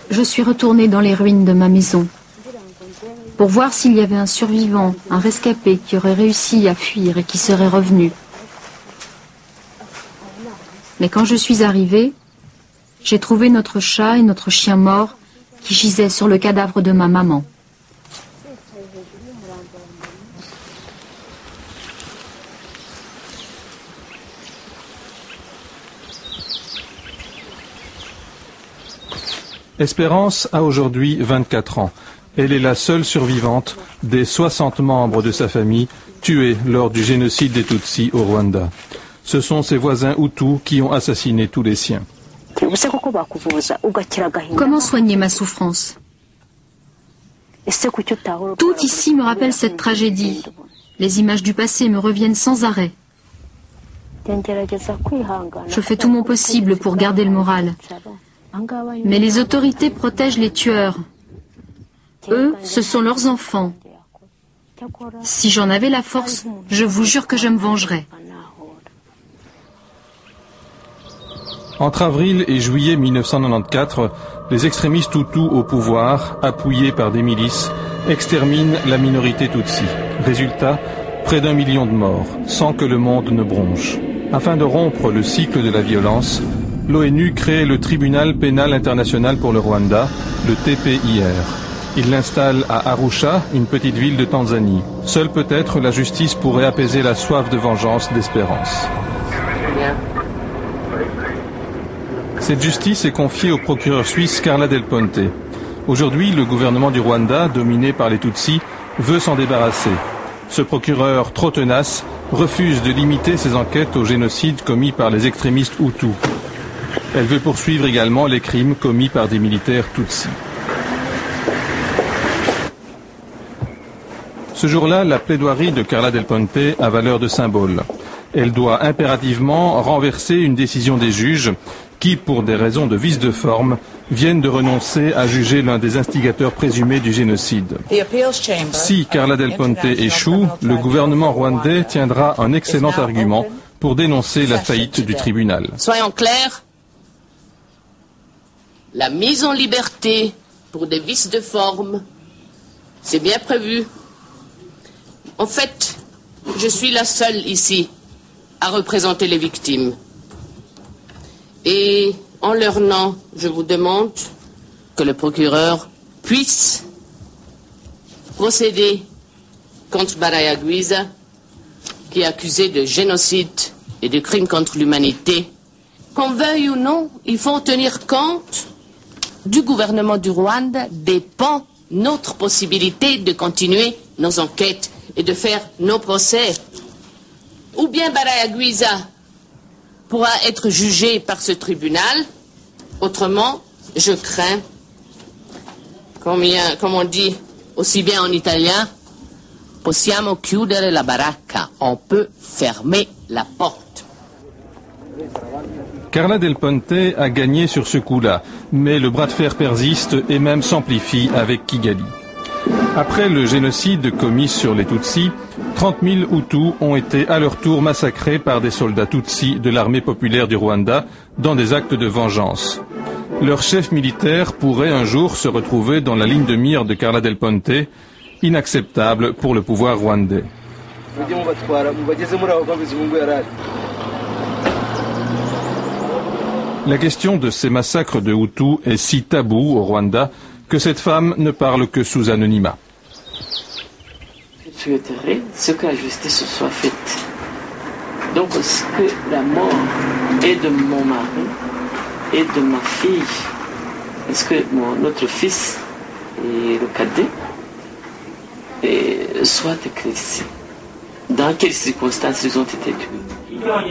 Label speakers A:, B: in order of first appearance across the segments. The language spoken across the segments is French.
A: Je suis retournée dans les ruines de ma maison pour voir s'il y avait un survivant, un rescapé qui aurait réussi à fuir et qui serait revenu. Mais quand je suis arrivée, j'ai trouvé notre chat et notre chien morts qui gisaient sur le cadavre de ma maman.
B: Espérance a aujourd'hui 24 ans. Elle est la seule survivante des 60 membres de sa famille tués lors du génocide des Tutsis au Rwanda. Ce sont ses voisins Hutus qui ont assassiné tous les siens.
A: Comment soigner ma souffrance? Tout ici me rappelle cette tragédie. Les images du passé me reviennent sans arrêt. Je fais tout mon possible pour garder le moral. Mais les autorités protègent les tueurs. Eux, ce sont leurs enfants. Si j'en avais la force, je vous jure que je me vengerais.
B: Entre avril et juillet 1994, les extrémistes Hutus au pouvoir, appuyés par des milices, exterminent la minorité Tutsi. Résultat, près d'1 million de morts, sans que le monde ne bronche. Afin de rompre le cycle de la violence, l'ONU crée le Tribunal pénal international pour le Rwanda, le TPIR. Il l'installe à Arusha, une petite ville de Tanzanie. Seule peut-être la justice pourrait apaiser la soif de vengeance d'Espérance. Cette justice est confiée au procureur suisse Carla Del Ponte. Aujourd'hui, le gouvernement du Rwanda, dominé par les Tutsis, veut s'en débarrasser. Ce procureur trop tenace refuse de limiter ses enquêtes au génocide commis par les extrémistes Hutus. Elle veut poursuivre également les crimes commis par des militaires Tutsis. Ce jour-là, la plaidoirie de Carla Del Ponte a valeur de symbole. Elle doit impérativement renverser une décision des juges qui, pour des raisons de vice de forme, viennent de renoncer à juger l'un des instigateurs présumés du génocide. Si Carla Del Ponte échoue, le gouvernement rwandais tiendra un excellent argument pour dénoncer la faillite du tribunal.
C: Soyons clairs, la mise en liberté pour des vices de forme, c'est bien prévu. En fait, je suis la seule ici à représenter les victimes. Et en leur nom, je vous demande que le procureur puisse procéder contre Barayagwiza, qui est accusé de génocide et de crimes contre l'humanité. Qu'on veuille ou non, il faut tenir compte du gouvernement du Rwanda, dépend notre possibilité de continuer nos enquêtes et de faire nos procès. Ou bien Barayagwiza pourra être jugé par ce tribunal, autrement, je crains, comme on dit aussi bien en italien, possiamo chiudere la baracca, on peut fermer la porte.
B: Carla Del Ponte a gagné sur ce coup-là, mais le bras de fer persiste et même s'amplifie avec Kigali. Après le génocide commis sur les Tutsis, 30 000 Hutus ont été à leur tour massacrés par des soldats Tutsis de l'armée populaire du Rwanda dans des actes de vengeance. Leur chef militaire pourrait un jour se retrouver dans la ligne de mire de Carla Del Ponte, inacceptable pour le pouvoir rwandais. La question de ces massacres de Hutus est si taboue au Rwanda que cette femme ne parle que sous anonymat.
D: Je souhaiterais que la justice soit faite. Donc, ce que la mort est de mon mari et de ma fille, est-ce que notre fils et le cadet soient éclaircis? Dans quelles circonstances ils ont été tués?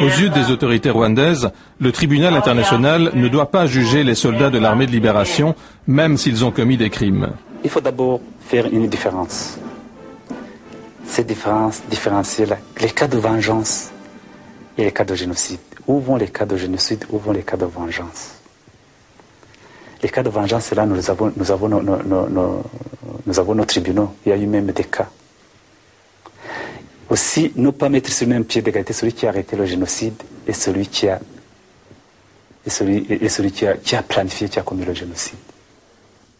B: Aux yeux des autorités rwandaises, le tribunal international ne doit pas juger les soldats de l'armée de libération, même s'ils ont commis des crimes.
E: Il faut d'abord faire une différence. Cette différence, différencier les cas de vengeance et les cas de génocide. Où vont les cas de génocide, où vont les cas de vengeance? Les cas de vengeance, là, nous avons nos tribunaux. Il y a eu même des cas. Aussi, ne pas mettre sur le même pied d'égalité celui qui a arrêté le génocide et celui qui a et celui qui a planifié, qui a commis le génocide.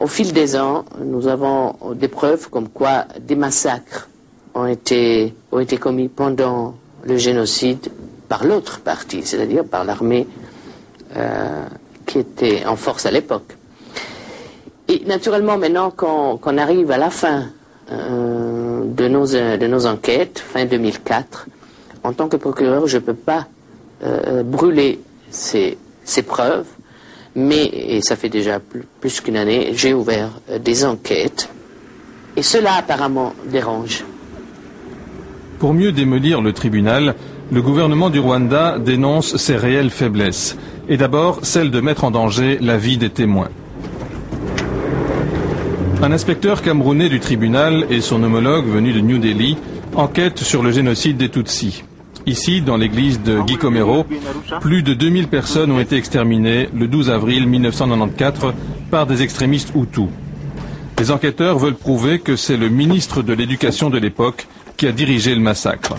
C: Au fil des ans, nous avons des preuves comme quoi des massacres ont été commis pendant le génocide par l'autre partie, c'est-à-dire par l'armée qui était en force à l'époque. Et naturellement, maintenant qu'on arrive à la fin de nos enquêtes, fin 2004, en tant que procureur, je ne peux pas brûler ces preuves, mais, et ça fait déjà plus qu'une année, j'ai ouvert des enquêtes, et cela apparemment dérange.
B: Pour mieux démolir le tribunal, le gouvernement du Rwanda dénonce ses réelles faiblesses, et d'abord celle de mettre en danger la vie des témoins. Un inspecteur camerounais du tribunal et son homologue venu de New Delhi enquêtent sur le génocide des Tutsis. Ici, dans l'église de Gikomero, plus de 2000 personnes ont été exterminées le 12 avril 1994 par des extrémistes hutus. Les enquêteurs veulent prouver que c'est le ministre de l'Éducation de l'époque qui a dirigé le massacre.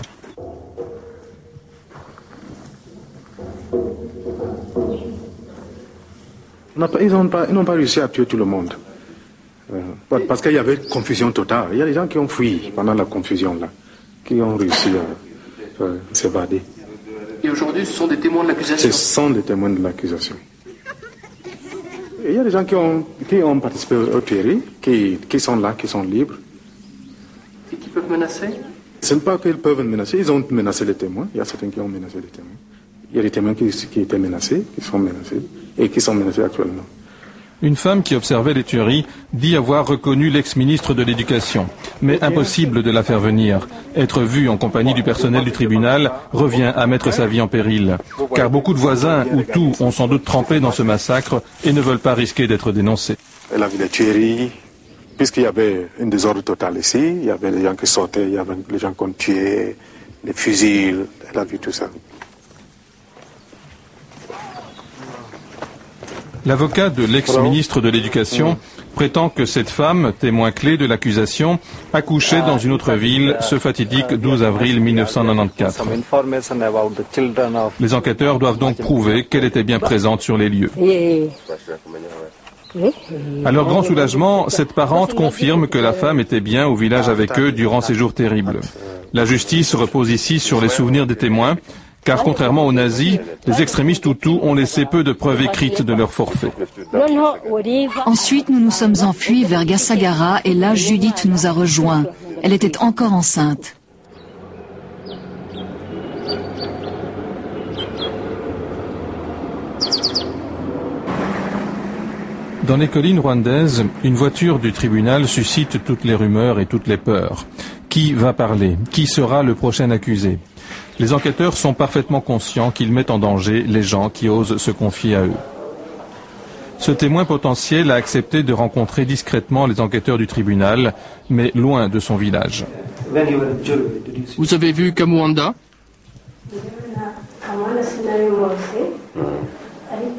F: Ils n'ont pas réussi à tuer tout le monde. Parce qu'il y avait confusion totale. Il y a des gens qui ont fui pendant la confusion, là, qui ont réussi à s'évader.
G: Et aujourd'hui, ce sont des témoins de l'accusation?
F: Ce sont des témoins de l'accusation. Il y a des gens qui ont participé aux tueries, qui sont là, qui sont libres.
G: Et qui peuvent menacer?
F: Ce n'est pas qu'ils peuvent menacer, ils ont menacé les témoins. Il y a certains qui ont menacé les témoins. Il y a des témoins qui étaient menacés, qui sont menacés, et qui sont menacés actuellement.
B: Une femme qui observait les tueries dit avoir reconnu l'ex-ministre de l'Éducation, mais impossible de la faire venir. Être vue en compagnie du personnel du tribunal revient à mettre sa vie en péril, car beaucoup de voisins hutus ont sans doute trempé dans ce massacre et ne veulent pas risquer d'être dénoncés.
F: Elle a vu les tueries, puisqu'il y avait un désordre total ici, il y avait les gens qui sortaient, il y avait les gens qu'on tuait, les fusils, elle a vu tout ça.
B: L'avocat de l'ex-ministre de l'Éducation prétend que cette femme, témoin clé de l'accusation, accouchait dans une autre ville ce fatidique 12 avril 1994. Les enquêteurs doivent donc prouver qu'elle était bien présente sur les lieux. À leur grand soulagement, cette parente confirme que la femme était bien au village avec eux durant ces jours terribles. La justice repose ici sur les souvenirs des témoins, car contrairement aux nazis, les extrémistes hutus ont laissé peu de preuves écrites de leur forfait.
H: Ensuite, nous nous sommes enfuis vers Gassagara et là, Judith nous a rejoints. Elle était encore enceinte.
B: Dans les collines rwandaises, une voiture du tribunal suscite toutes les rumeurs et toutes les peurs. Qui va parler? Qui sera le prochain accusé? Les enquêteurs sont parfaitement conscients qu'ils mettent en danger les gens qui osent se confier à eux. Ce témoin potentiel a accepté de rencontrer discrètement les enquêteurs du tribunal, mais loin de son village.
G: Vous avez vu Kamuanda?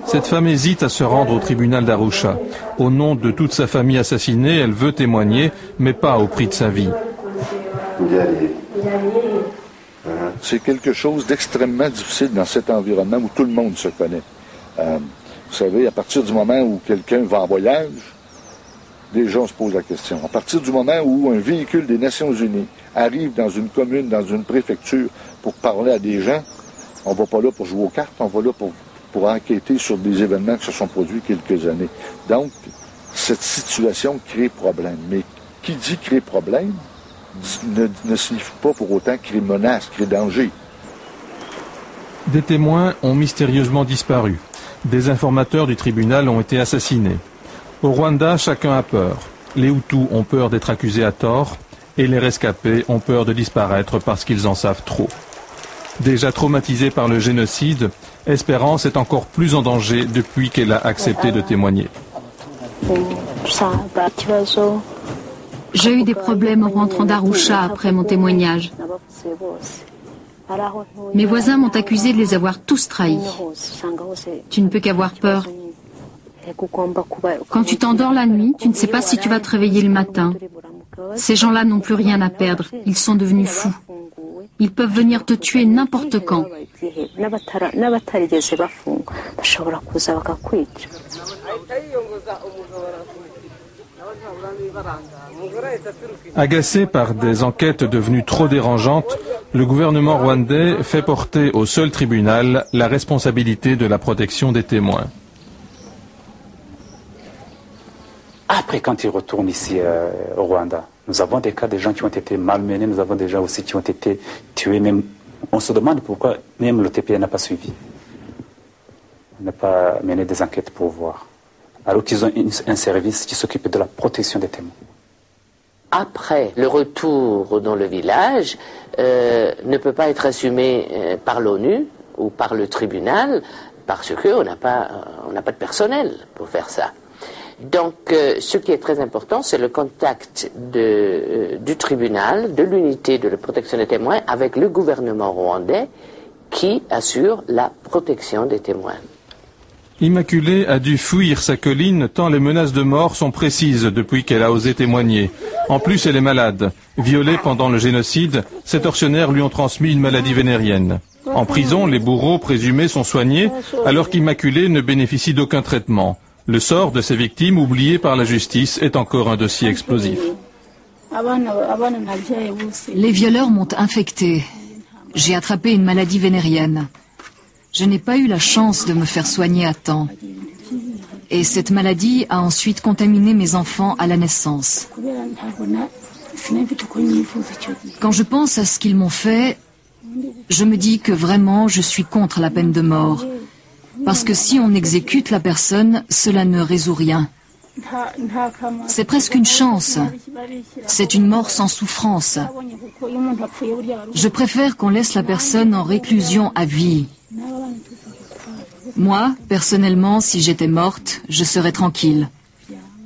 B: Cette femme hésite à se rendre au tribunal d'Arusha. Au nom de toute sa famille assassinée, elle veut témoigner, mais pas au prix de sa vie.
I: C'est quelque chose d'extrêmement difficile dans cet environnement où tout le monde se connaît. Vous savez, à partir du moment où quelqu'un va en voyage, déjà on se pose la question. À partir du moment où un véhicule des Nations Unies arrive dans une commune, dans une préfecture, pour parler à des gens, on ne va pas là pour jouer aux cartes, on va là pour enquêter sur des événements qui se sont produits quelques années. Donc, cette situation crée problème. Mais qui dit crée problème ne signifie pas pour autant crée menace, crée danger.
B: Des témoins ont mystérieusement disparu. Des informateurs du tribunal ont été assassinés. Au Rwanda, chacun a peur. Les Hutus ont peur d'être accusés à tort et les rescapés ont peur de disparaître parce qu'ils en savent trop. Déjà traumatisée par le génocide, Espérance est encore plus en danger depuis qu'elle a accepté de témoigner.
A: J'ai eu des problèmes en rentrant d'Arusha après mon témoignage. Mes voisins m'ont accusé de les avoir tous trahis. Tu ne peux qu'avoir peur. Quand tu t'endors la nuit, tu ne sais pas si tu vas te réveiller le matin. Ces gens-là n'ont plus rien à perdre. Ils sont devenus fous. Ils peuvent venir te tuer n'importe quand.
B: Agacé par des enquêtes devenues trop dérangeantes, le gouvernement rwandais fait porter au seul tribunal la responsabilité de la protection des témoins.
E: Après, quand ils retournent ici au Rwanda, nous avons des cas de gens qui ont été malmenés, nous avons des gens aussi qui ont été tués. Même, on se demande pourquoi même le TPA n'a pas suivi. On n'a pas mené des enquêtes pour voir. Alors qu'ils ont un service qui s'occupe de la protection des témoins.
C: Après le retour dans le village, ne peut pas être assumé par l'ONU ou par le tribunal parce qu'on n'a pas de personnel pour faire ça. Donc, ce qui est très important, c'est le contact du tribunal, de l'unité de la protection des témoins avec le gouvernement rwandais qui assure la protection des témoins.
B: Immaculée a dû fuir sa colline tant les menaces de mort sont précises depuis qu'elle a osé témoigner. En plus, elle est malade. Violée pendant le génocide, ses tortionnaires lui ont transmis une maladie vénérienne. En prison, les bourreaux présumés sont soignés alors qu'Immaculée ne bénéficie d'aucun traitement. Le sort de ces victimes, oubliées par la justice, est encore un dossier explosif.
H: Les violeurs m'ont infectée. J'ai attrapé une maladie vénérienne. Je n'ai pas eu la chance de me faire soigner à temps. Et cette maladie a ensuite contaminé mes enfants à la naissance. Quand je pense à ce qu'ils m'ont fait, je me dis que vraiment je suis contre la peine de mort. Parce que si on exécute la personne, cela ne résout rien. C'est presque une chance. C'est une mort sans souffrance. Je préfère qu'on laisse la personne en réclusion à vie. Moi, personnellement, si j'étais morte, je serais tranquille.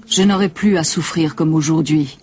H: Je n'aurais plus à souffrir comme aujourd'hui.